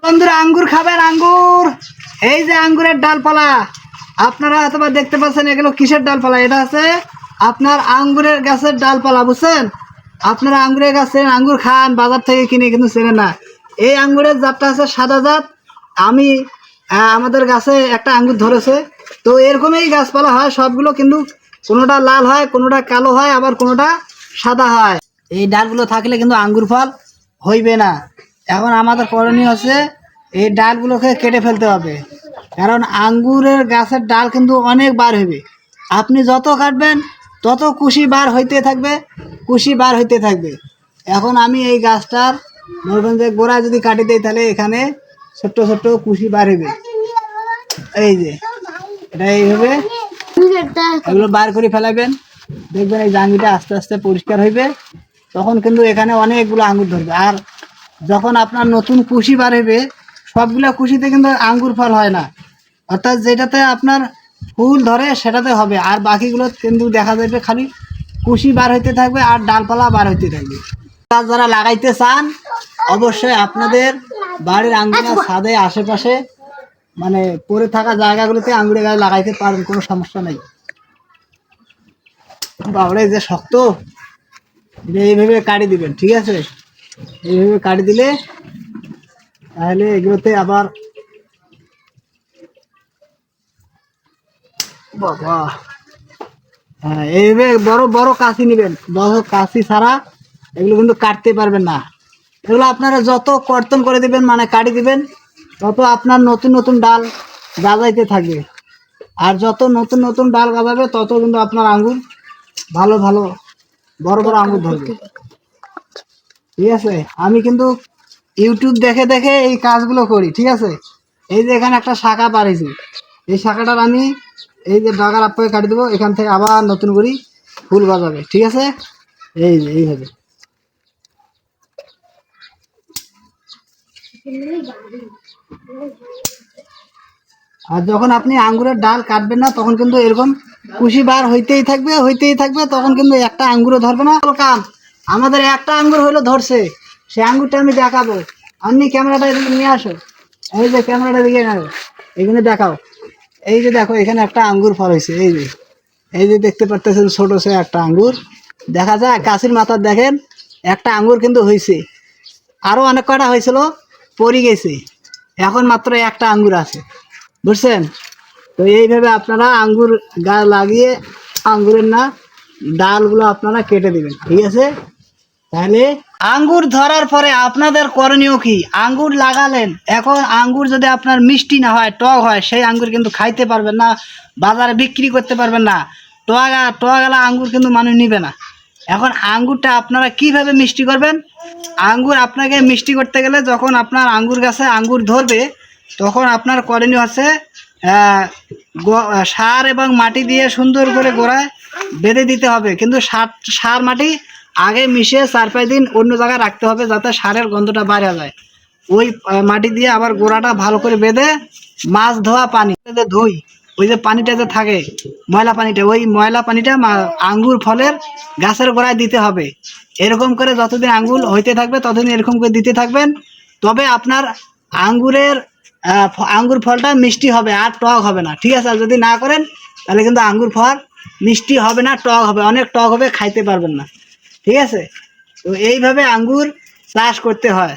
বন্ধুরা আঙ্গুর খাবেন আঙ্গুর। এই যে আঙ্গুরের ডালপালা আপনারা অথবা দেখতে পাচ্ছেন, এগুলো কিসের ডালপালা? এটা আছে আপনার আঙ্গুরের গাছের ডালপালা, বুঝছেন? আপনারা আঙ্গুরের গাছের আঙ্গুর খান বাজার থেকে কিনে, কিন্তু চেনেন না। এই আঙ্গুরের জাতটা আছে সাদা জাত। আমি আমাদের গাছে একটা আঙ্গুর ধরেছে, তো এরকমই গাছপালা হয় সবগুলো, কিন্তু কোনোটা লাল হয়, কোনোটা কালো হয়, আবার কোনোটা সাদা হয়। এই ডালগুলো থাকলে কিন্তু আঙ্গুর ফল হইবে না। এখন আমাদের করণীয় হচ্ছে এই ডালগুলোকে কেটে ফেলতে হবে, কারণ আঙ্গুরের গাছের ডাল কিন্তু অনেক বার হইবে। আপনি যত কাটবেন তত কুশি বার হইতে থাকবে, কুশি বার হইতে থাকবে। এখন আমি এই গাছটার মনে যে গোড়া যদি কাটি দেই, তাহলে এখানে ছোট্ট ছোট্ট কুশি বার হইবে। এই যে এটা এইভাবে এগুলো বার করে ফেলাবেন, দেখবেন এই জাঙ্গিটা আস্তে আস্তে পরিষ্কার হইবে। তখন কিন্তু এখানে অনেকগুলো আঙ্গুর ধরবে। আর যখন আপনার নতুন কুশি বার হইবে, সবগুলা কুশিতে কিন্তু আঙ্গুর ফল হয় না, অর্থাৎ যেটাতে আপনার ফুল ধরে সেটাতে হবে, আর বাকিগুলো কিন্তু দেখা যাবে খালি কুশি বার হইতে থাকবে আর ডালপালা বার হইতে থাকবে। যারা লাগাইতে চান অবশ্যই আপনাদের বাড়ির আঙ্গিনার ছাদে আশেপাশে মানে পড়ে থাকা জায়গাগুলোতে আঙ্গুরের গাছ লাগাইতে পারেন, কোনো সমস্যা নেই। বাবরে যে শক্ত, এইভাবে কাটি দিবেন, ঠিক আছে? এইভাবে কাটি দিলে তাহলে এগুলোতে আবার বাবা, হ্যাঁ এইভাবে বড় বড় কাশি নেবেন, বড় কাশি ছাড়া এগুলো কিন্তু কাটতে পারবেন না। এগুলো আপনারা যত কর্তন করে দিবেন, মানে কাটি দিবেন, তত আপনার নতুন নতুন ডাল গাজাইতে থাকবে। আর যত নতুন নতুন ডাল গাজাবে তত কিন্তু আপনার আঙ্গুর ভালো ভালো বড় বড় আঙ্গুর ধরবে, ঠিক আছে? আমি কিন্তু ইউটিউব দেখে দেখে এই কাজগুলো করি, ঠিক আছে? এই যে এখানে একটা শাখা পাড়িয়েছি, এই শাখাটার আমি এই যে ডাগার আপকে কাটি দেবো, এখান থেকে আবার নতুন করে ফুল গজাবে, ঠিক আছে? এই যে এইভাবে। আর যখন আপনি আঙ্গুরের ডাল কাটবেন না, তখন কিন্তু এরকম কুশি বার হইতেই থাকবে, হইতেই থাকবে, তখন কিন্তু একটা আঙ্গুরও ধরবে না। কাম আমাদের একটা আঙ্গুর হইলো ধরছে, সেই আঙ্গুরটা আমি দেখাবো। আপনি ক্যামেরাটা এদিকে নিয়ে আসো, এই যে ক্যামেরাটা দিকে নাও, এখানে দেখাও। এই যে দেখো, এখানে একটা আঙ্গুর ফল হয়েছে, এই যে এই যে দেখতে পারতেছেন ছোট সে একটা আঙ্গুর দেখা যায়। গাছের মাথার দেখেন একটা আঙ্গুর কিন্তু হয়েছে, আরো অনেক কয়টা হয়েছিল পড়ে গেছে, এখন মাত্র একটা আঙ্গুর আছে, বুঝছেন? তো এইভাবে আপনারা আঙ্গুর গাছ লাগিয়ে আঙ্গুরের না ডালগুলো আপনারা কেটে দিবেন, ঠিক আছে? তাহলে আঙ্গুর ধরার পরে আপনাদের করণীয় কি? আঙ্গুর লাগালেন, এখন আঙ্গুর যদি আপনার মিষ্টি না হয়, টক হয়, সেই আঙ্গুর কিন্তু খাইতে পারবেন না, বাজারে বিক্রি করতে পারবেন না। টকওয়ালা আঙ্গুর কিন্তু মানুষ নিবে না। এখন আঙ্গুরটা আপনারা কিভাবে মিষ্টি করবেন? আঙ্গুর আপনাকে মিষ্টি করতে গেলে, যখন আপনার আঙ্গুর গাছে আঙ্গুর ধরবে, তখন আপনার করণীয় হচ্ছে সার এবং মাটি দিয়ে সুন্দর করে গোড়ায় বেঁধে দিতে হবে, কিন্তু সার মাটি আগে মিশিয়ে 4-5 দিন অন্য জায়গায় রাখতে হবে, যাতে সারের গন্ধটা বাইরে যায়। ওই মাটি দিয়ে আবার গোড়াটা ভালো করে বেঁধে মাছ ধোয়া পানি ধুই, ওই যে পানিটা যে থাকে ময়লা পানিটা, ওই ময়লা পানিটা আঙ্গুর ফলের গাছের গোড়ায় দিতে হবে। এরকম করে যতদিন আঙ্গুর হইতে থাকবে ততদিন এরকম করে দিতে থাকবেন, তবে আপনার আঙ্গুর ফলটা মিষ্টি হবে আর টক হবে না, ঠিক আছে? আর যদি না করেন তাহলে কিন্তু আঙ্গুর ফল মিষ্টি হবে না, টক হবে, অনেক টক হবে, খাইতে পারবেন না, ঠিক আছে? তো এইভাবে আঙ্গুর চাষ করতে হয়।